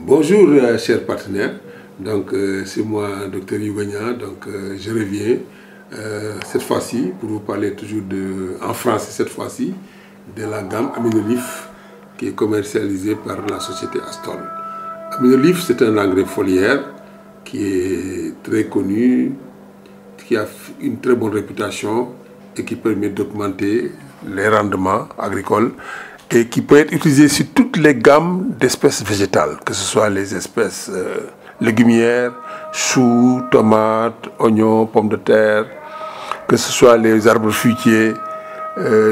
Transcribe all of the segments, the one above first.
Bonjour chers partenaires, c'est moi Dr Yougania, je reviens cette fois-ci pour vous parler toujours en français cette fois-ci de la gamme Aminolif qui est commercialisée par la société Astol. Aminolif, c'est un engrais foliaire qui est très connu, qui a une très bonne réputation et qui permet d'augmenter les rendements agricoles et qui peut être utilisé sur toutes les gammes d'espèces végétales, que ce soit les espèces légumières, choux, tomates, oignons, pommes de terre, que ce soit les arbres fruitiers.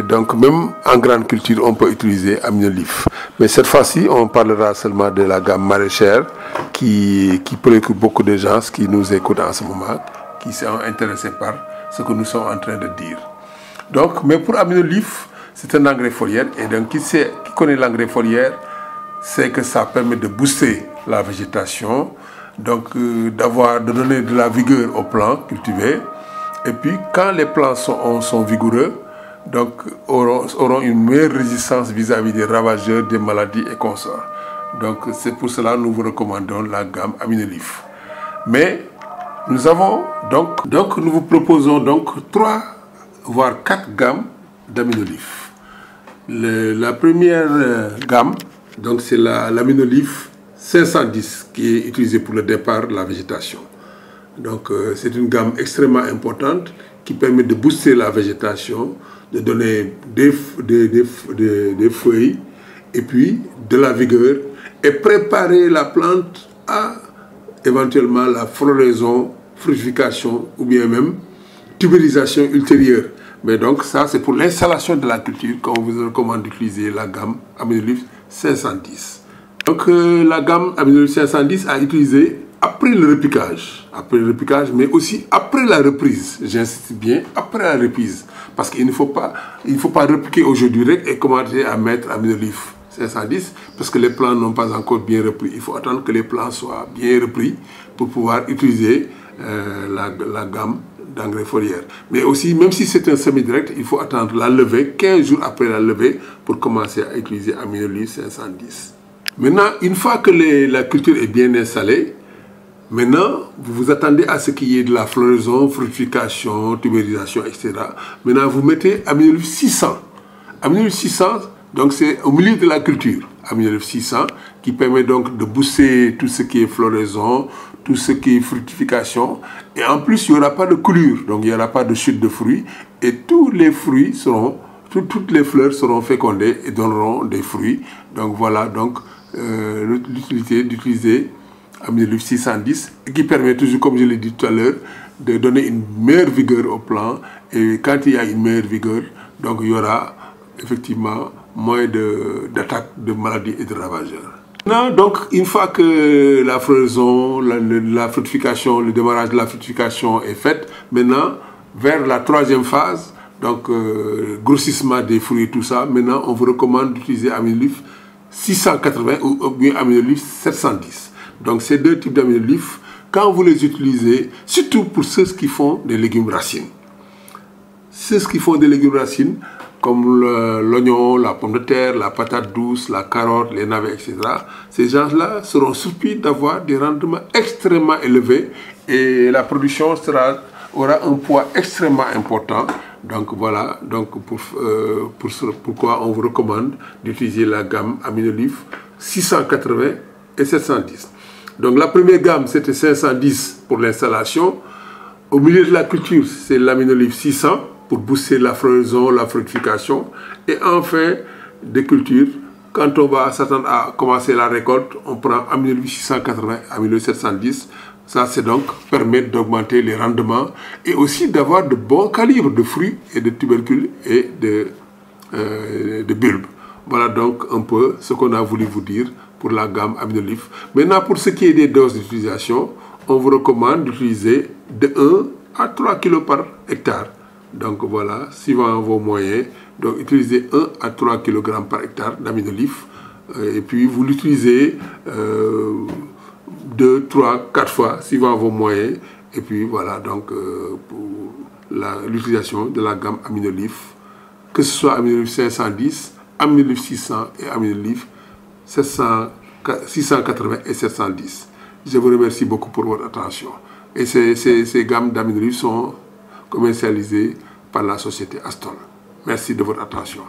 Donc même en grande culture, on peut utiliser Aminolif. Mais cette fois-ci, on parlera seulement de la gamme maraîchère qui préoccupe beaucoup de gens qui nous écoutent en ce moment, qui sont intéressés par ce que nous sommes en train de dire. Mais pour Aminolif, c'est un engrais foliaire et donc qui connaît l'engrais foliaire, c'est que ça permet de booster la végétation, de donner de la vigueur aux plants cultivés. Et puis quand les plants sont vigoureux, auront une meilleure résistance vis-à-vis des ravageurs, des maladies et consorts. C'est pour cela que nous vous recommandons la gamme Aminolif. Mais nous vous proposons 3 voire 4 gammes d'Aminolif. La première gamme, c'est l'Aminolif 510 qui est utilisée pour le départ de la végétation. C'est une gamme extrêmement importante qui permet de booster la végétation, de donner des feuilles et puis de la vigueur et préparer la plante à éventuellement la floraison, fructification ou bien même tubérisation ultérieure. Mais ça c'est pour l'installation de la culture qu'on vous recommande d'utiliser la gamme Aminolif 510. La gamme Aminolif 510 à utiliser après le repiquage, mais aussi après la reprise. J'insiste bien, après la reprise. Parce qu'il ne faut pas repiquer aujourd'hui et commencer à mettre Aminolif 510 parce que les plants n'ont pas encore bien repris. Il faut attendre que les plants soient bien repris pour pouvoir utiliser la gamme d'engrais foliaire. Mais aussi, même si c'est un semi-direct, il faut attendre la levée, 15 jours après la levée, pour commencer à utiliser Aminolif 510. Maintenant, une fois que la culture est bien installée, maintenant, vous vous attendez à ce qu'il y ait de la floraison, fructification, tubérisation, etc. Maintenant, vous mettez Aminolif 600. Aminolif 600, c'est au milieu de la culture. Aminolif 600, qui permet de booster tout ce qui est floraison, tout ce qui est fructification. Et en plus, il n'y aura pas de coulure, donc il n'y aura pas de chute de fruits. Et tous les fruits toutes les fleurs seront fécondées et donneront des fruits. L'utilité d'utiliser Aminolif 610 qui permet toujours, comme je l'ai dit tout à l'heure, de donner une meilleure vigueur au plant. Et quand il y a une meilleure vigueur, il y aura effectivement moins d'attaques de maladies et de ravageurs. Maintenant, une fois que la floraison, la fructification, le démarrage de la fructification est fait, maintenant, vers la 3e phase, grossissement des fruits et tout ça, maintenant, on vous recommande d'utiliser Aminolif 680 ou bien Aminolif 710. Ces 2 types d'Aminolif, quand vous les utilisez, surtout pour ceux qui font des légumes racines. Ceux qui font des légumes racines, comme l'oignon, la pomme de terre, la patate douce, la carotte, les navets, etc. Ces gens-là seront surpris d'avoir des rendements extrêmement élevés et la production aura un poids extrêmement important. Pourquoi on vous recommande d'utiliser la gamme Aminolif 680 et 710. La première gamme, c'était 510 pour l'installation. Au milieu de la culture, c'est l'Aminolif 600 pour booster la floraison, la fructification. Et enfin, des cultures, quand on va s'attendre à commencer la récolte, on prend Aminolif 680, Aminolif 710. Ça, c'est permettre d'augmenter les rendements et aussi d'avoir de bons calibres de fruits et de tubercules et de bulbes. Voilà un peu ce qu'on a voulu vous dire pour la gamme Aminolif. Maintenant, pour ce qui est des doses d'utilisation, on vous recommande d'utiliser de 1 à 3 kg par hectare. Suivant vos moyens, utilisez 1 à 3 kg par hectare d'Aminolif. Et puis, vous l'utilisez 2, 3, 4 fois, suivant vos moyens. Et puis, voilà, pour l'utilisation de la gamme Aminolif, que ce soit Aminolif 510, Aminolif 600 et Aminolif 710. 680 et 710. Je vous remercie beaucoup pour votre attention. Et ces gammes d'aminerie sont commercialisées par la société Astol. Merci de votre attention.